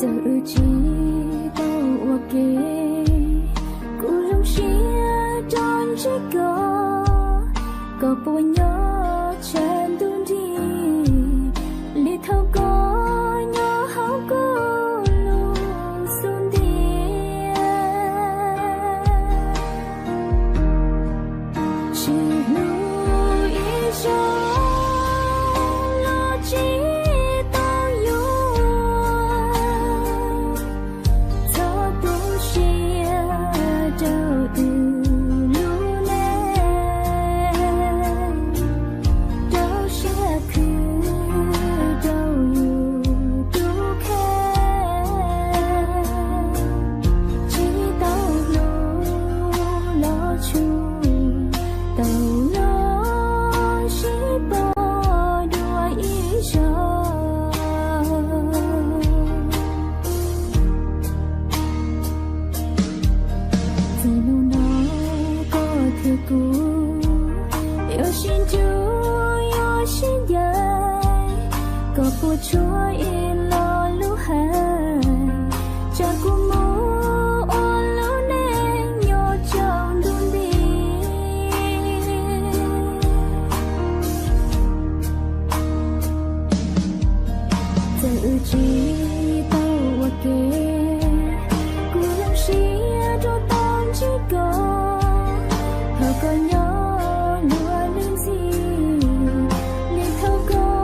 giờ chỉ tao ok cú lông xia tròn chỉ có bùa nhớ chân tuôn đi li thâu có nhớ háo có luôn xuân đi chỉ nuôi cho lo chỉ chúa yên lo lũ hai cha cô mô ô lũ nên nhô trong đun đi tự chỉ tao ok cú làm xia cho tao chỉ có họ có nhớ lúa lên gì liền thâu có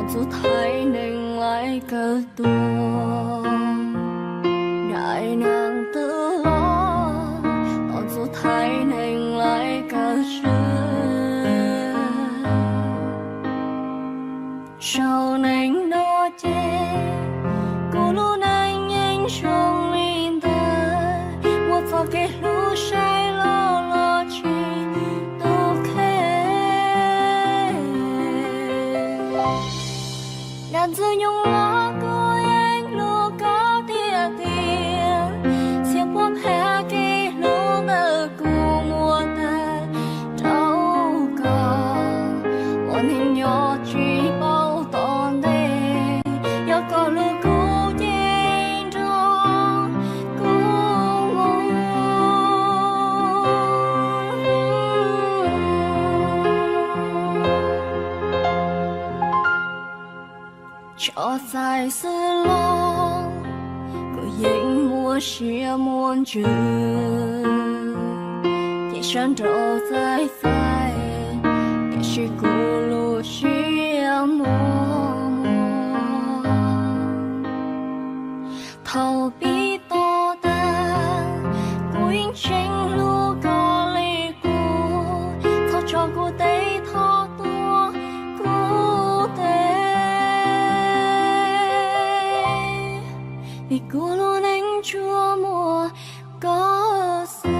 當做睇寧來個多，đại nàng tự lo當做睇寧來個事，sau ninh đó chê cô lu nàng nhanh trong linh đời một phút cái lu say lo lo chi đâu khê đàn dư nhung lo cô anh lu có tia tia xiêm bom hè cái lu nở cô mùa ta đâu có ôn hình nhỏ chỉ bao tòn đê yêu có lu cô trên trong cô ngồi cho dài sự lo có những mùa xưa muôn trường chỉ sơn trâu dài dài để chỉ cô lu xưa muôn thầu bi to ta quyến tranh lu có lì cô thao cho cô tây thao tua cô tây vì cô luôn anh chúa mùa có xưa.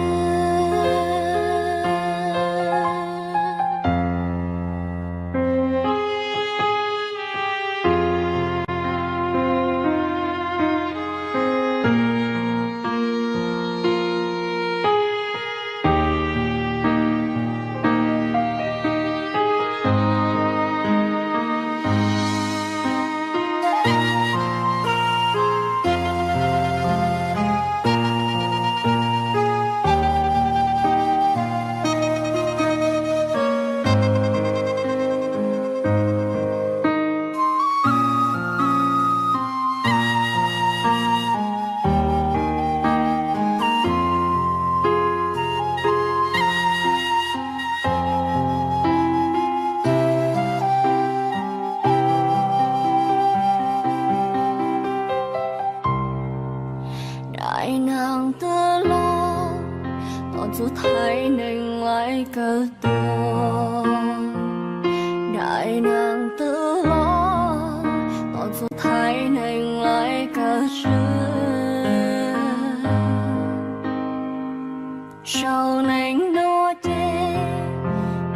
Đại nàng tự lo tỏ dù thấy nên lại cơ tổ, đại nàng tự lo tỏ dù thấy nên lại cơ sự, sau nên đó chê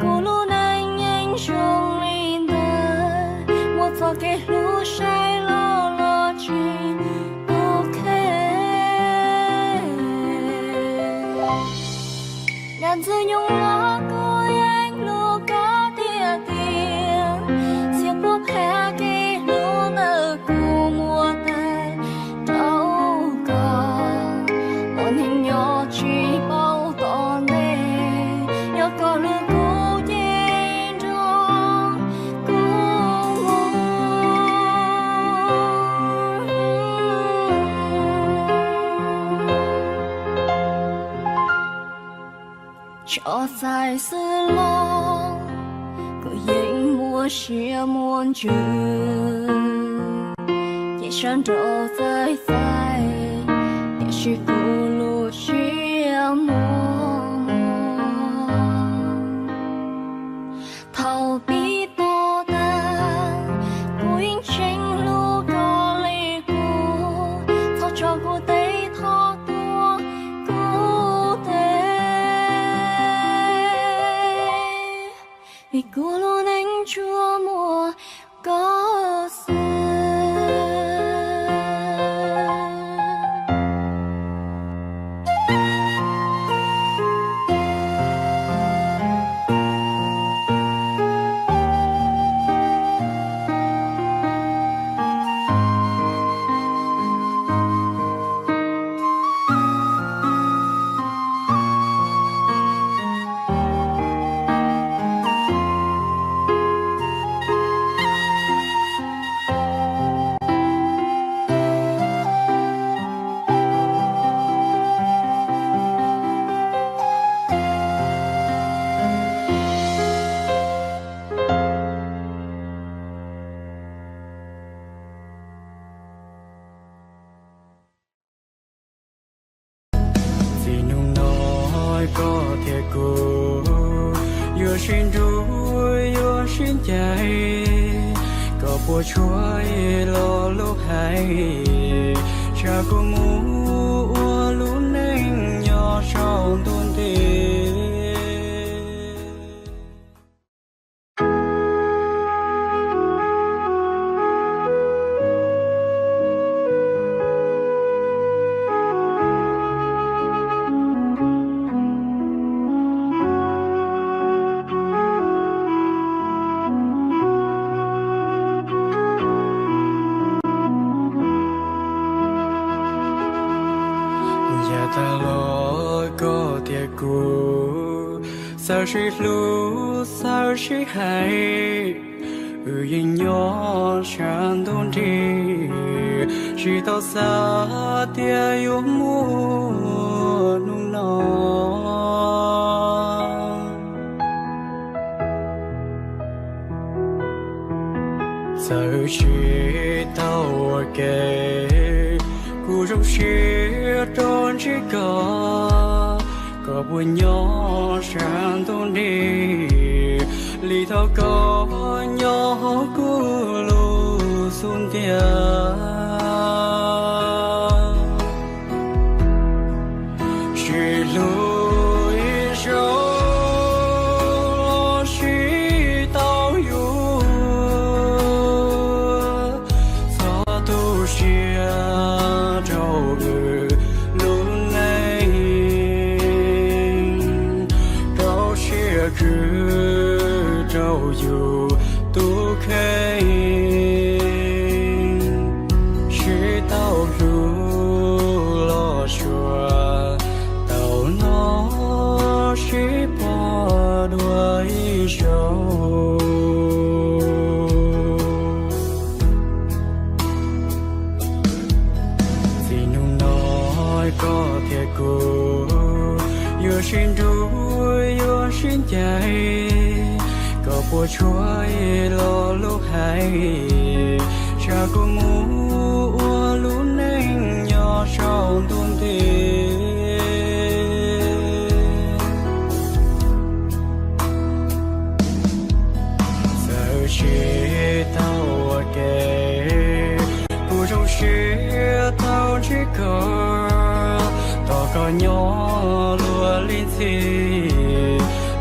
cô luôn anh nhanh trong linh đời một phút cái lu say lo lo chi đàn dư nhung lo cô anh lu có tia tia xiêm bóp hè cái lu nở cô mùa ta đâu có ôn hình nhỏ chỉ bao tòn đê yêu có lu cô trên trong cô cho dài sự lo có những mùa xưa muôn trường chỉ sơn trâu dài dài để chỉ cô lu xưa muôn thầu bi to ta quyến tranh lu có lì cô thao cho cô tây thao tua cô tây vì cô luôn anh chúa mùa có xưa. bộ chuối lo lúc hay cha cô mua lũ nên nhỏ sau tôn tiền ta lo có tiệt cũ sao chỉ lu sao chỉ hay yên nhỏ chẳng tôn đi chỉ tao xa tia yêu mua nung nọ sao chỉ tao kể cú trong chia tròn chỉ có buồn nhỏ sáng tôn đi lì thao có nhỏ cú lu xuân tia chỉ lùi cho chỉ tao yêu sao tu chia trâu luôn này trâu chia cứ trâu dù tu khen chỉ tao lu lo chùa tao nó chỉ bỏ đuôi trâu có thiệt cô yêu xin đuôi yêu xin chạy có bộ chuối lo lúc hay cha cô mua lũ nên nhỏ sau tôn tiền giờ chỉ tao kể cô trong chia tao chỉ có nhỏ lúa linh thi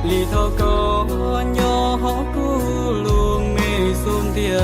lì thô có nhỏ cú luôn mê xuân tia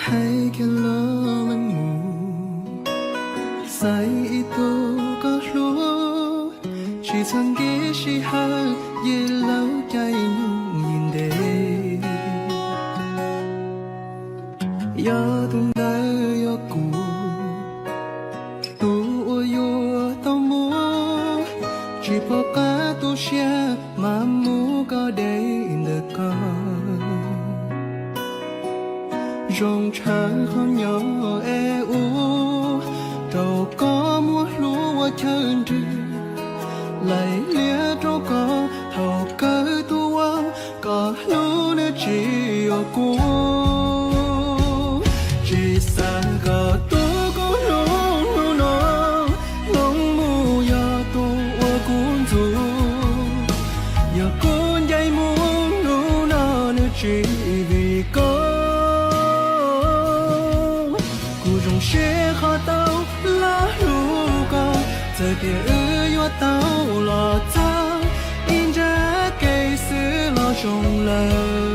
hay kia lo lăng mù say tu có lúa chỉ sang ghé chỉ hát ye lâu chạy nhung nhìn đây ya tung đời ya cũ tu yo tao mua chỉ bỏ cả tu xe mà mua có để được con rong trắng không nhỏ e u đâu có mua lúa chân trừ lại lia đâu có hầu cơ tua có lúa nữa chỉ ở cô chỉ xa có tu có lúa nó lòng mu ya tu ở cuốn du ya cuốn dây muốn lúa nó nữa chỉ vì có sẽ khó tao lá lũ con giờ kia ư tao lo ta in ra cây sứ lo trong lời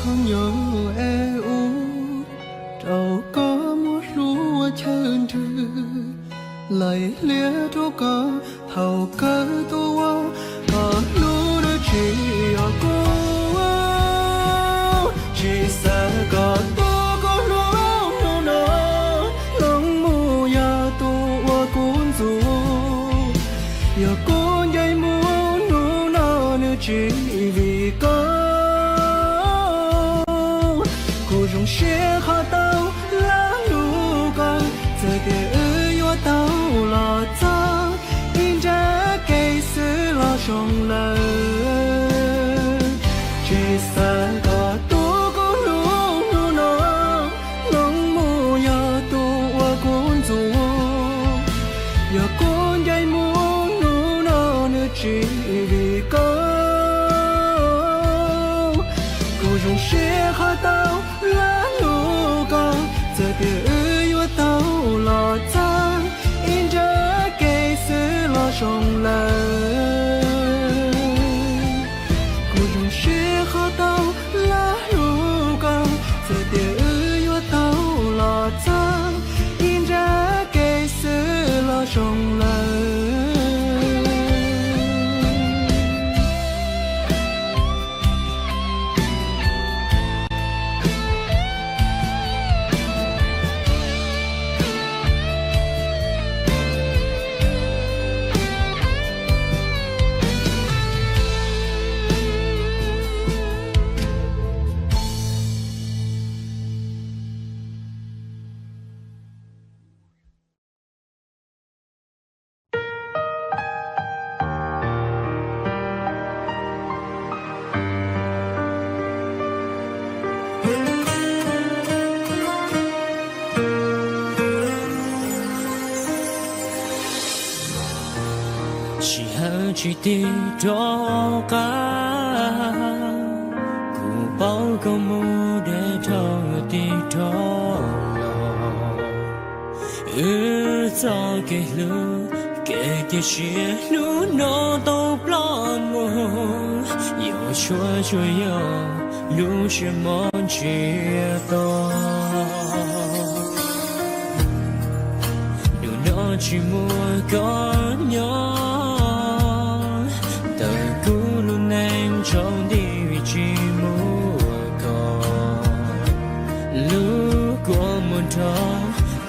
không nhớ e u đâu có mua lúa chân trừ lại lia đâu có thầu cơ tua có lúa nữa chỉ ở cô chỉ xa có tua có lúa nó lòng mu ya tua cuốn du ya cuốn dây muốn lúa nó nữa chỉ vì có rong sẽ khó tao lá lũ con giờ kia ư tao lo ta in ra cây sứ lo trong lời chỉ xa có tu có lúa nó lòng mu ya tu ở cuốn du ya cuốn dây muốn lúa nó nữa chỉ vì có rong sẽ khó tao lá lũ con giờ kia ư tao lo ta in ra cây sứ lo trong lời cô rong sẽ khó tao lá lũ con giờ kia ư tao lo ta in ra cây sứ lo trong lời chỉ hở chỉ đi đó cả cụ bao câu mù để thở đi đó cho cái lũ cái tia chia lũ nó đâu lo mù yêu chúa chúa yêu lũ chỉ mong chia to điều nó chỉ mua có nhau trong đi vị trí mua còn lũ của một thọ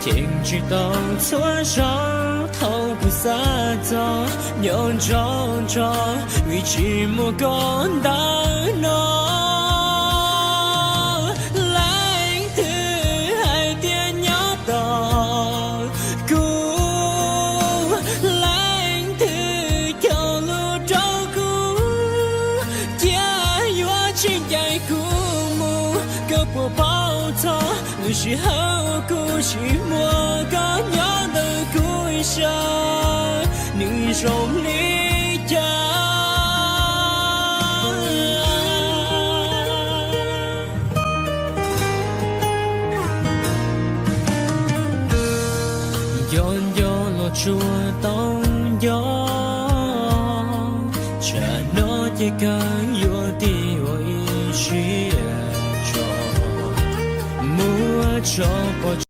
thiên chỉ tao xóa sáng thâu của xa gió nhọn cho vị trí mua con đã nó lãnh thứ hai tia nhớ tỏ cũ lãnh thứ theo lũ trâu cũ chia yếu trên chạy cũ mù cơ bộ bao thọ người chỉ hao cô chỉ mua cả nhớ đời cuối xa nữ rộng lý cha chùa tông gió cha nó chỉ cần yêu đi ôi chỉ cho mua cho bỏ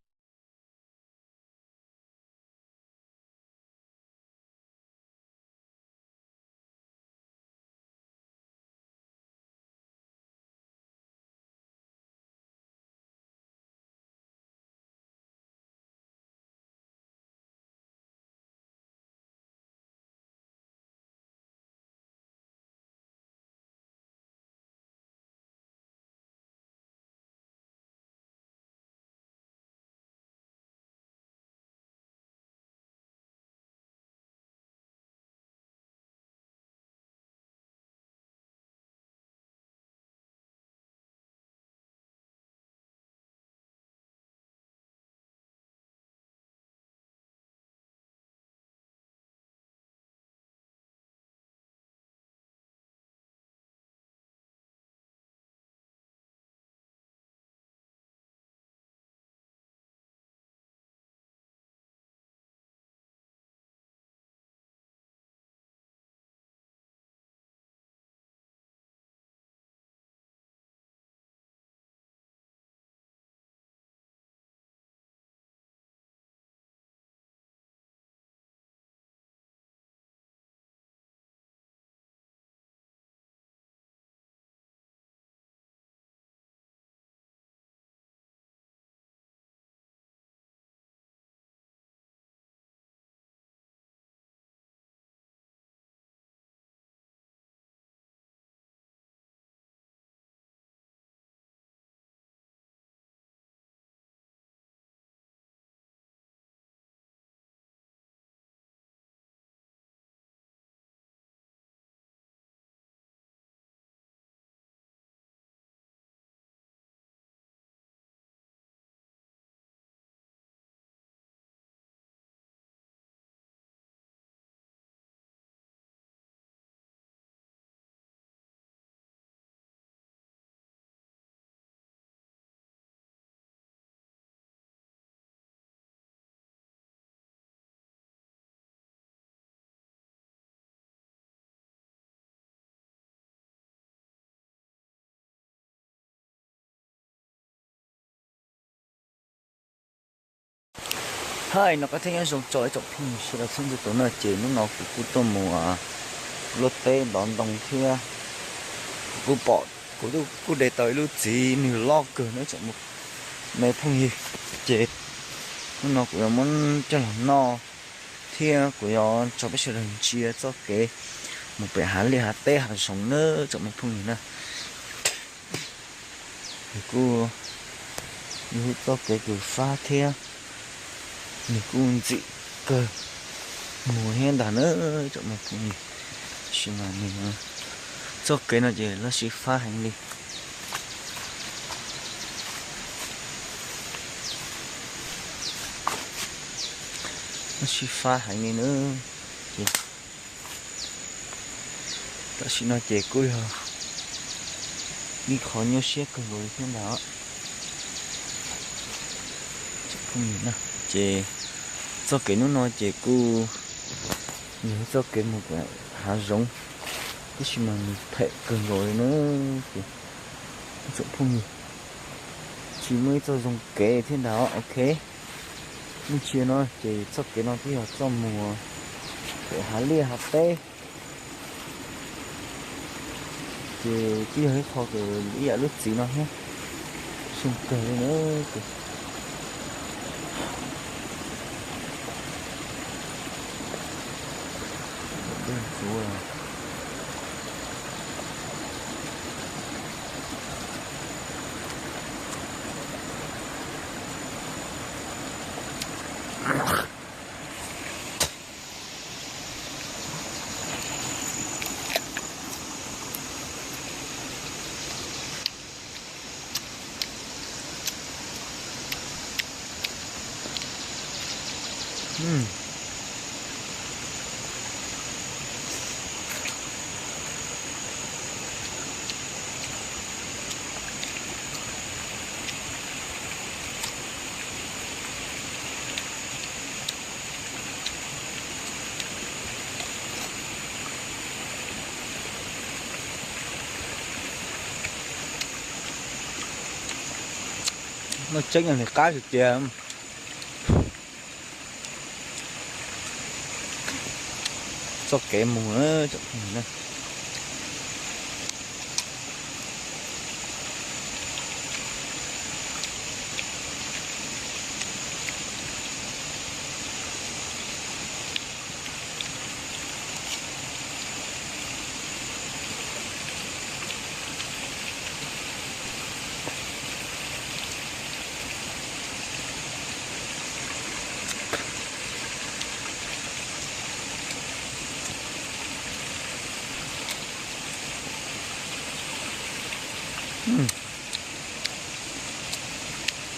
hai nó có thể nhân dùng chọi chọc phim sẽ là xong rồi tụi nó chỉ nó cũng tôm mùa lót té đón đồng kia cũng bỏ cũng để tới lúc gì mình lo cờ nó chọn một mấy phong gì chết nó cũng muốn cho nó no thia của nó cho biết sự chia cho cái một bể hạt li hạt té hạt sống nữa chọn một phong gì nữa cũng như cho cái pha thia mình cũng dị cơ mùa hè đã nữa chọn một phong gì chỉ mà mình cho cái nó chỉ là chỉ pha hành đi nó chỉ pha hành đi nữa chị ta chỉ nói chị cuối hả đi khó nhau xe cần rồi thế nào chắc không nhìn nào chị cho cái nó nói chị cô nhớ cho cái một cái hạt giống cái gì mà mình phải cần rồi nữa thì chỗ không gì chỉ mới cho dùng kế thế nào ok mình chia nó chỉ cho cái nó thì cho mùa để hái lia hạt tê thì chỉ hơi khó cái ý ở lúc gì nó hết dùng kế nữa thì đơn số là nó tránh là cá được kìa. Cho kém mùng nữa cho này.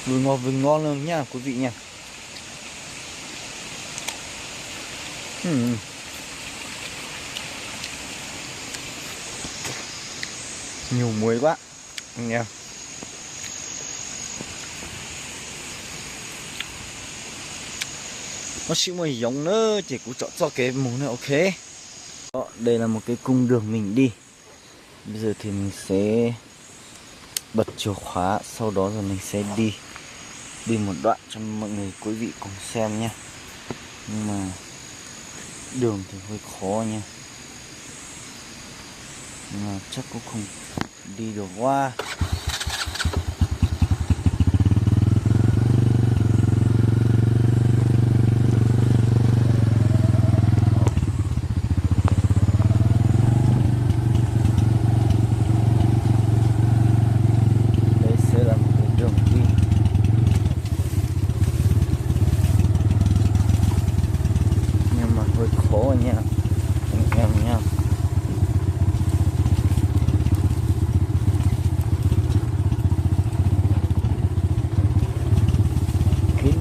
Vừa ngon luôn nha quý vị nha. Nhiều muối quá nha. Nó xíu mùi giống nữa chỉ cũng chọn cho cái món này ok. Đó, đây là một cái cung đường mình đi. Bây giờ thì mình sẽ bật chìa khóa, sau đó rồi mình sẽ đi một đoạn cho mọi người quý vị cùng xem nhé. Nhưng mà đường thì hơi khó nha, nhưng mà chắc cũng không đi được qua.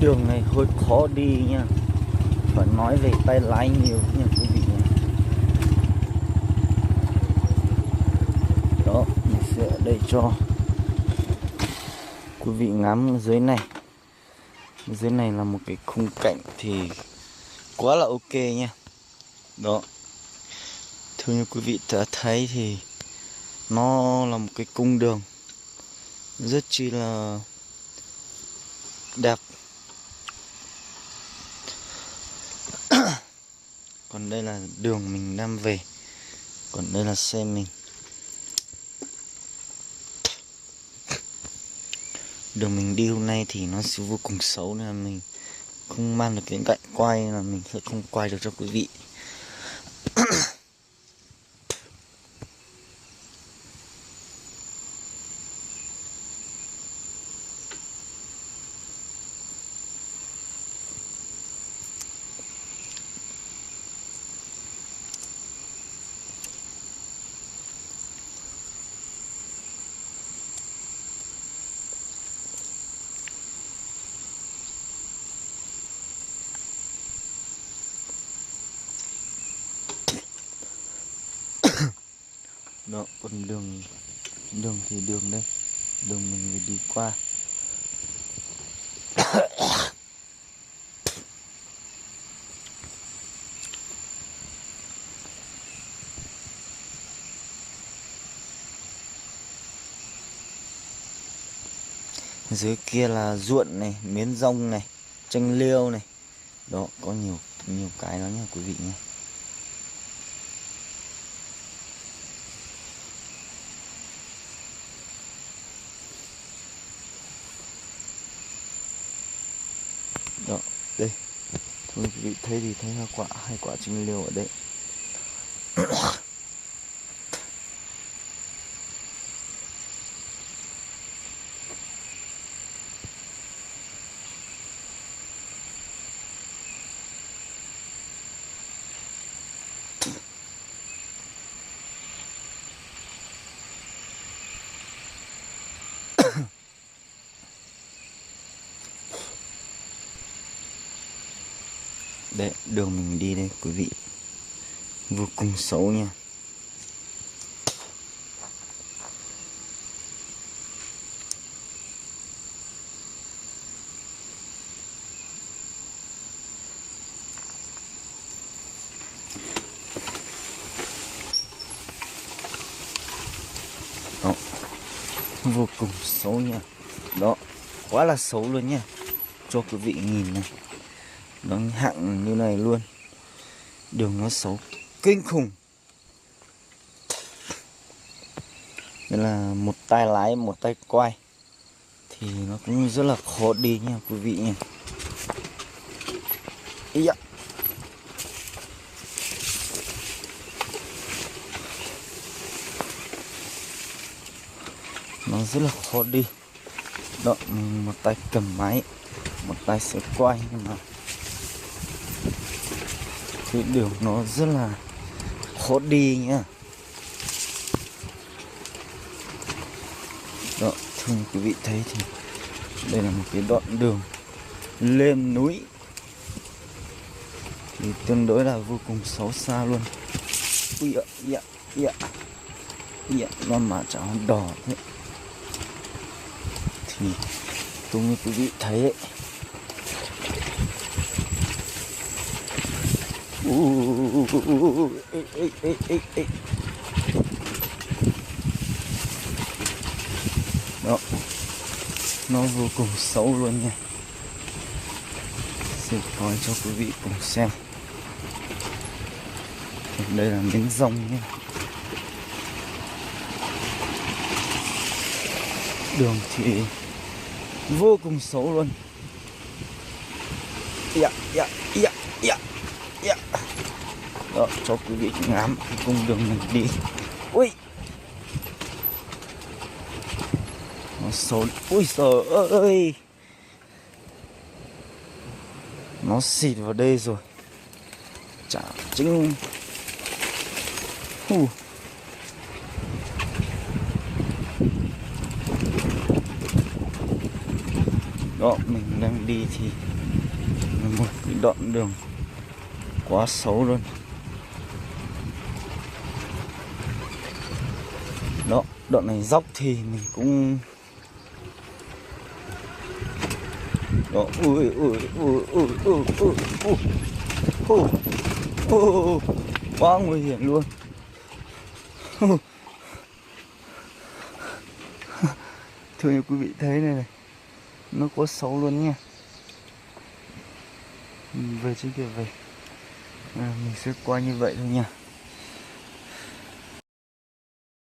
Đường này hơi khó đi nha, phải nói về tay lái nhiều nha quý vị nha. Đó, mình sẽ ở đây cho quý vị ngắm dưới này. Dưới này là một cái khung cảnh thì quá là ok nha. Đó, theo như quý vị đã thấy thì nó là một cái cung đường rất chi là đẹp. Còn đây là đường mình đang về, còn đây là xe mình. Đường mình đi hôm nay thì nó sẽ vô cùng xấu nên là mình không mang được cái cạnh quay, là mình sẽ không quay được cho quý vị. Đó, còn đường thì đường đây, đường mình phải đi qua. Dưới kia là ruộng này, miến rong này, chanh liêu này. Đó, có nhiều cái đó nha quý vị nha. Đó, đây. Thôi quý vị thấy thì thấy hai quả chanh liêu ở đây. Đấy, đường mình đi đây quý vị, vô cùng xấu nha. Đó, vô cùng xấu nha. Đó, quá là xấu luôn nha. Cho quý vị nhìn này, nó hạng như này luôn. Đường nó xấu kinh khủng. Nên là một tay lái một tay quay thì nó cũng rất là khó đi nha quý vị nha. Ý ạ. Nó rất là khó đi. Đó, một tay cầm máy, một tay sẽ quay, nhưng mà cái đường nó rất là khó đi nhá. Đó, thường quý vị thấy thì đây là một cái đoạn đường lên núi thì tương đối là vô cùng xấu xa luôn. Ui ạ, dạ, dạ, dạ, nó mà cháo đỏ thế. Thì tôi như quý vị thấy ấy, đó, nó vô cùng xấu luôn nha. Sẽ coi cho quý vị cùng xem. Đây là miếng rong nha. Đường thì vô cùng xấu luôn. Dạ, dạ, dạ, dạ, dạ. Đó, cho quý vị ngắm cái cung đường mình đi. Ui, nó xấu. Ui trời ơi, nó xịt vào đây rồi. Chả chính. Đó, mình đang đi thì một cái đoạn đường quá xấu luôn. Đó, đoạn này dốc thì mình cũng đó, ui ui ui ui ui ui ui, quá nguy hiểm luôn. Thưa như quý vị thấy này này, nó có xấu luôn nha. Về trên kia về, mình sẽ qua như vậy thôi nha.